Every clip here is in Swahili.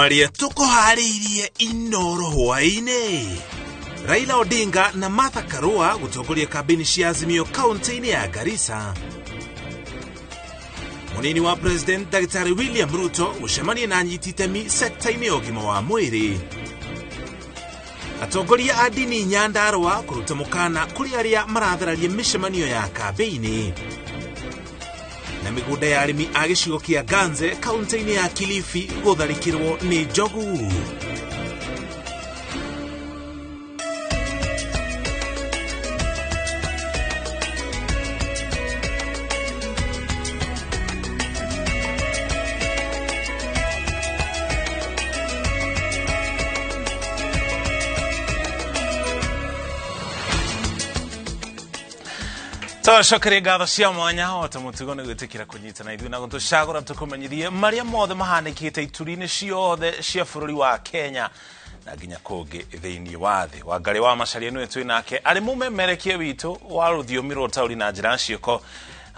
Maria tukuhariirie Inooro Hwaini. Raila Odinga na Martha Karua gutongoria kambini cia Azimio kaunti-ini ya Garissa. Munini wa President Daktari William Ruto gucemania na anyiti itemi sekta-ini ya ugima wa mwiri. Atongoria a dini Nyandarua kuruta mukana kuri aria marathararia micemanio ya kambini. Na migunda ya arimi a gicigo kia Ganze kaunti-ini ya Kilifi gutharikirwo ni njogu. Shokere gatho cia mwanya hota mutigo ni gwitikira kunyitana ithu na gutucagura tukumenyirie maria mothe mahanikite ituri-ini ciothe cia bururi wa Kenya na nginya kungi thiini wa thi. Wangari wa Macharia niwe twi nake ari mumemerekie witu wa ruthiomi rwa tauri na njira cioko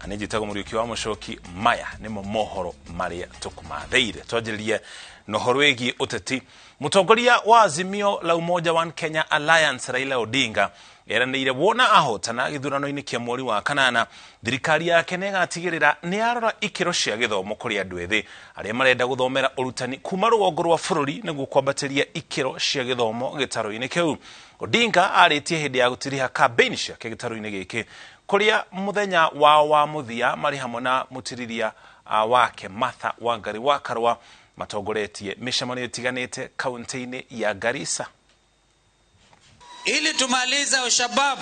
ani njitago Muriuki wa Muchoki. Maya nimo mohoro maria tukumatheire twajiririe nohoro wigi uteti. Mutongoria wa Azimio la Umoja One Kenya Alliance Raila Odinga eranĩire wona ahotana gĩthurano-inĩ kĩa mweri wa kanana thirikari yake nĩĩgatigĩrĩra nĩarora ikĩro cia gĩthomo kũrĩ andũ ethĩ arĩa marenda gũthomera ũrutani kuma rũgongo rwa bũrũri nĩguo kwambatĩria ikĩro cia gĩthomo gĩtarũ-inĩ kĩu. Odinga arĩtie hĩndĩ ya gũtiriha kambĩini ciake gĩtarũ-inĩ gĩkĩ kũrĩa mũthenya wao wa mũthia marĩ hamwe na mũtiriria wake Martha Wangari wa Karua matongoretie mĩcemanio ĩtiganĩte kaunti-inĩ ya Garissa. Ili tumaliza ushabab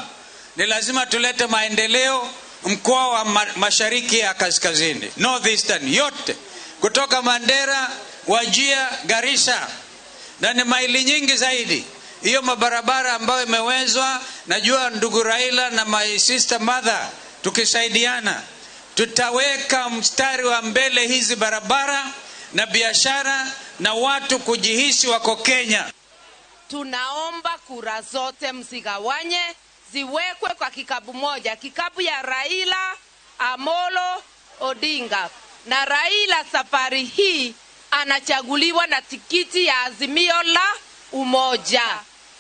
ni lazima tulete maendeleo mkoa wa mashariki ya kaskazini, northeastern yote, kutoka Mandera, Wajir, Garissa, na ni maili nyingi zaidi. Hiyo mabarabara ambayo imewezwa, najua ndugu Raila na my sister mother tukisaidiana tutaweka mstari wa mbele hizi barabara na biashara na watu kujihisi wako Kenya. Tunaomba kura zote msigawanye, ziwekwe kwa kikapu moja, kikapu ya Raila Amolo Odinga. Na Raila safari hii anachaguliwa na tikiti ya Azimio la Umoja.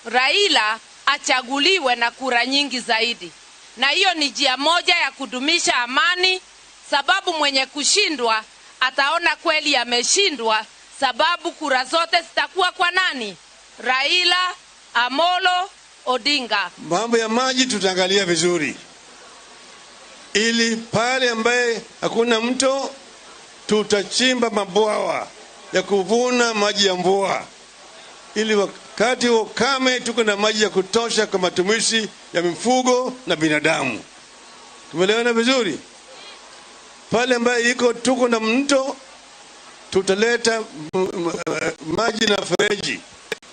Raila achaguliwe na kura nyingi zaidi. Na hiyo ni njia moja ya kudumisha amani, sababu mwenye kushindwa ataona kweli ameshindwa, sababu kura zote zitakuwa kwa nani? Raila Amolo Odinga. Mambo ya maji tutaangalia vizuri, ili pale ambaye hakuna mto tutachimba mabwawa ya kuvuna maji ya mvua, ili wakati wa ukame tuko na maji ya kutosha kwa matumizi ya mifugo na binadamu. Tumeelewana vizuri? Pale ambaye tuko na mto tutaleta maji na fereji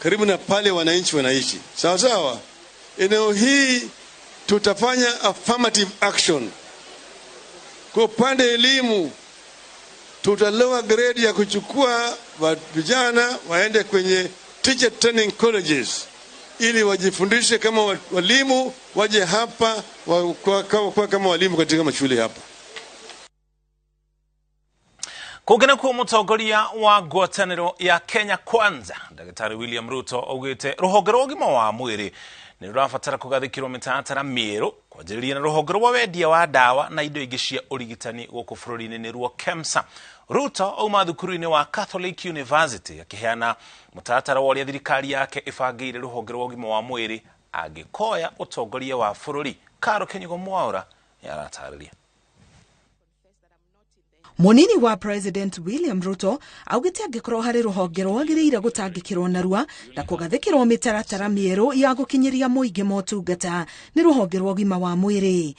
karibu na pale wananchi wanaishi. Sawa sawa. Eneo hii tutafanya affirmative action. Kwa upande elimu tutaloa grade ya kuchukua vijana waende kwenye teacher training colleges ili wajifundishe kama walimu, waje hapa kwa kama walimu katika mashule hapa. Kugena kwa mutongoria wa ngwatanĩro ya Kenya Kwanza Daktari William Ruto augĩte rũhonge rwa ũgima wa mwĩrĩ nĩ rũrabatara kũgathĩkĩrwo mĩtaratara mĩerũ kwanjĩrĩria na rũhonge rwa wendia wa ndawa na indo ingĩ cia ũrigitani gũkũ bũrũri-inĩ nĩruo KEMSA. Ruto auma thukuru-inĩ wa Catholic University akĩheana mũtaratara wa ũrĩa thirikari yake ĩbangĩire rũhonge rwa ũgima wa mwĩrĩ angĩkoya ũtongoria wa bũrũri. Karo Kenyugo Mwaura yaratarĩria. Munini wa President William Ruto augite angikorwo hari ruhonge rwagiriire gutangikirwo narua na kugathikirwo mitaratara mieru ya gukinyiria muingi motungata ni ruhonge rwa ũgima wa mwĩrĩ.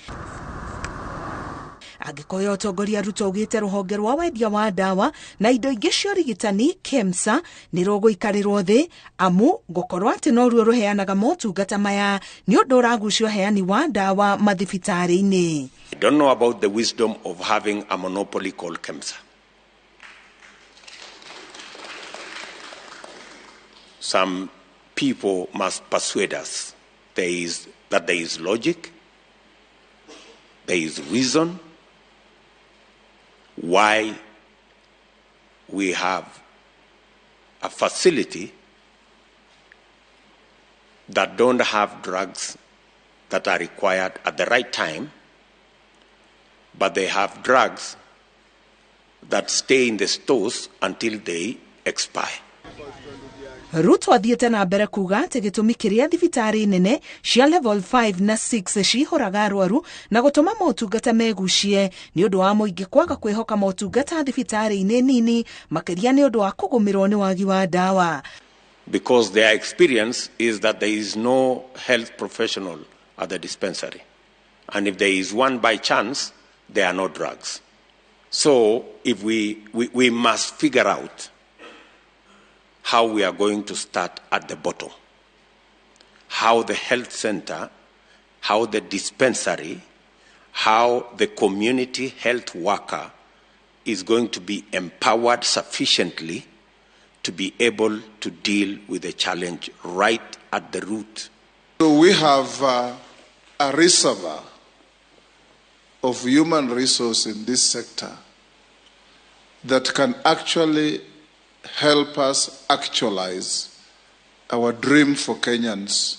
Agikoya utongoria Ruto augite ruhonge rwa wendia wa ndawa na indo ingĩ cia ũrigitani KEMSA ni rũgũikarirwo thĩ amu gukorwo atĩ no ruo ruheanaga motungata maya ni ũndũ ũragucio heani wa ndawa mathibitarĩ-inĩ. I don't know about the wisdom of having a monopoly called KEMSA. Some people must persuade us that there is logic, there is reason why we have a facility that don't have drugs that are required at the right time, but they have drugs that stay in the stores until they expire. Ruto athiĩte na mbere kuga atĩ gĩtũmi kĩrĩa thibitarĩ nene cia level 5 na 6 cihoraga arwaru na gũtũma motungata megucie nĩ ũndũ wa mũingĩ kwaga kwĩhoka motungata thibitarĩ-inĩ nini makĩria nĩ ũndũ wa kũgũmĩrwo nĩ wagi wa ndawa. Because their experience is that there is no health professional at the dispensary. And if there is one by chance, there are no drugs. So if we must figure out how we are going to start at the bottom. How the health center, how the dispensary, how the community health worker is going to be empowered sufficiently to be able to deal with the challenge right at the root. So we have a reservoir of human resource in this sector that can actually help us actualize our dream for Kenyans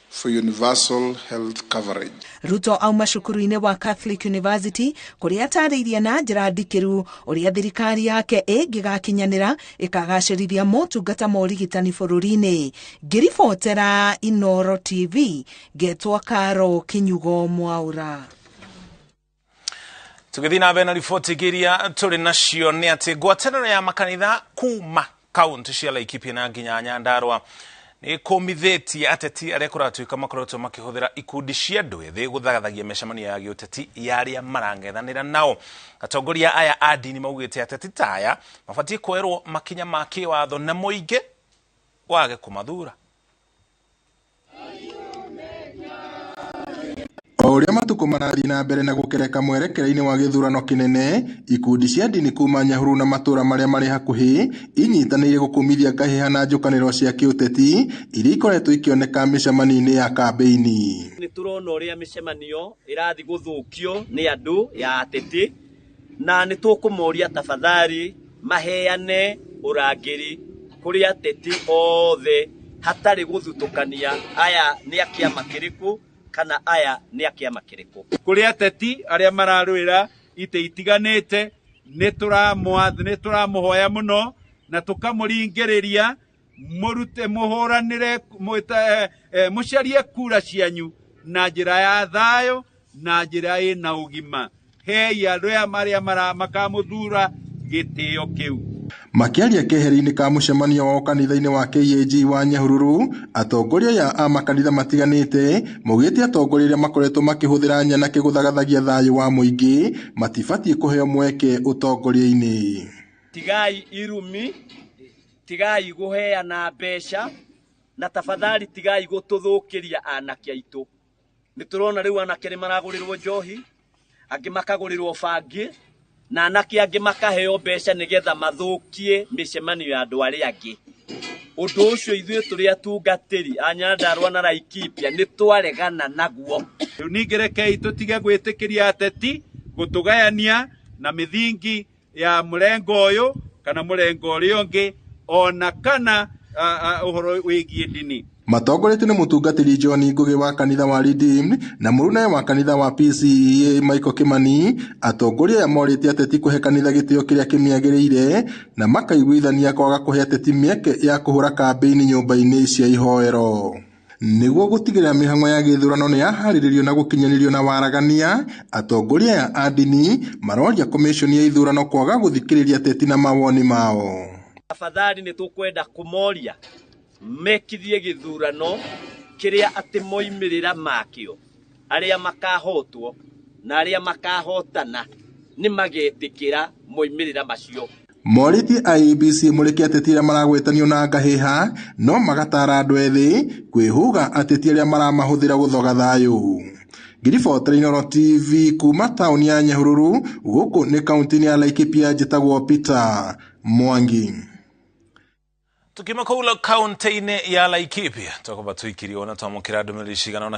for universal health coverage. Ruto auma cukuru-inĩ wa Catholic University kũrĩa atarĩirie na njĩra ndikĩru ũrĩa thirikari yake ĩngĩgakinyanĩra ĩkagacĩrithia motungata ma ũrigitani bũrũri-inĩ. Ngĩribotera Inooro TV, ngetwo Karo Kinyugo Mwaura. Tũgĩthiĩ na mbere na riboti iria tũrĩ nacio nĩ atĩ ngwatanĩro ya makanitha kuma kaunti cia Laikipia na nginya Nyandarua nĩ kũmithĩtie ateti arĩa kũratuĩka makoretwo makĩhũthĩra ikundi cia andũ ethĩ gũthagathagia mĩcemanio ya gĩũteti ya arĩa marangethanĩra nao. Atongoria aya a ndini maugĩte ateti ta aya mabatiĩ kwerwo makinya ma kĩwatho na mũingĩ wage kũmathura. Ũrĩa matukũ marathiĩ na mbere na gũkereka mwerekera-inĩ wa gĩthurano kĩnene, ikundi cia ndini kuma Nyahururu na matũra marĩa marĩ hakuhĩ inyitanĩire gũkũmithia ngahĩha na njũkanĩro cia kĩũteti iria ikoretwo ikĩoneka mĩcemanio-inĩ ya kambeini. Nĩ tũrona ũrĩa mĩcemanio ĩrathiĩ gũthũkio nĩ andũ ya ateti na nĩ tũkũmoria tafadhali maheane ũrangĩri kũrĩ ateti othe hatarĩ gũthutũkania aya nĩ akĩama kĩrĩkũ kana aya nĩ akĩama kĩrĩkũ. Kũrĩ ateti arĩa mararũĩra itĩ itiganĩte nĩ tũramũhoya mũno na tũkamũringĩrĩria mũrute mũhũranĩre mũcarie kura cianyu na njĩra ya thayũ na njĩra ĩna ũgima. Hei andũ aya marĩa makamũthura gĩtĩo kĩu. Makĩaria keheri-inĩ ka mũcemanio wa kanitha-inĩ wa KAG wa Nyahururu, atongoria ya makanitha matiganĩte maugĩte atongoria arĩa makoretwo makĩhũthĩra nyanake gũthagathagia thayũ wa mũingĩ matibatiĩ kũheo mweke ũtongoria-inĩ. Tigai irumi, tigai gũheana mbeca na tafadhali tigai gũtũthũkĩria anake aitũ. Nĩ tũrona rĩu anake nĩ maragũrĩrwo njohi, angĩ makagũrĩrwo bangi na anake angĩ makaheo mbeca nĩgetha mathũkie mĩcemanio ya andũ arĩa angĩ. Ũndũ ũcio ithuĩ tũrĩ atungatĩri a Nyandarua na Laikipia nĩ twaregana naguo. Rĩu ningĩ rekei tũtige gwĩtĩkĩria ateti gũtũgayania na mĩthingi ya mũrengo ũyũ kana mũrengo ũrĩa ũngĩ ona kana ũhoro wĩgiĩ ndini. Matongoretio nĩ mũtungatĩri John Ngugi wa kanitha wa Redeemed na mũruna wa kanitha wa PCEA Michael Kimani, atongoria aya morĩte ateti kũhe kanitha gĩtĩo kĩrĩa kĩmĩagĩrĩire na makaiguithania kwaga kũhe ateti mĩeke ya kũhũra kambeini nyũmba-inĩ cia ihoero. Nĩguo gũtigĩrĩra mĩhang'o ya gĩthurano nĩ yaharĩrĩrio na gũkinyanĩrio na waragania, atongoria aya a ndini maroria komishoni ya ithurano kwaga gũthikĩrĩria ateti na mawoni mao. Tafadhali nĩ tũkwenda kũmoria mekithie gĩthurano kĩrĩa atĩ moimĩrĩra makĩo arĩa makahotwo na arĩa makahotana nĩ magetĩkĩra moimĩrĩra macio. Morĩtie IEBC mũrĩke ateti arĩa maragwetanio na ngahĩha no magatara andũ ethĩ kwĩhuga ateti arĩa maramahũthĩra gũthoga thayũ. Ngiribotera Inooro TV kuma taũni ya Nyahururu gũkũ nĩ kaunti-inĩ ya Laikipia, njĩtagwo Peter Mwangi. Tukiuma kũu kaunti-inĩ ya Laikipia tũkũba tũikirio na twamũkĩra ndũmĩrĩri cigana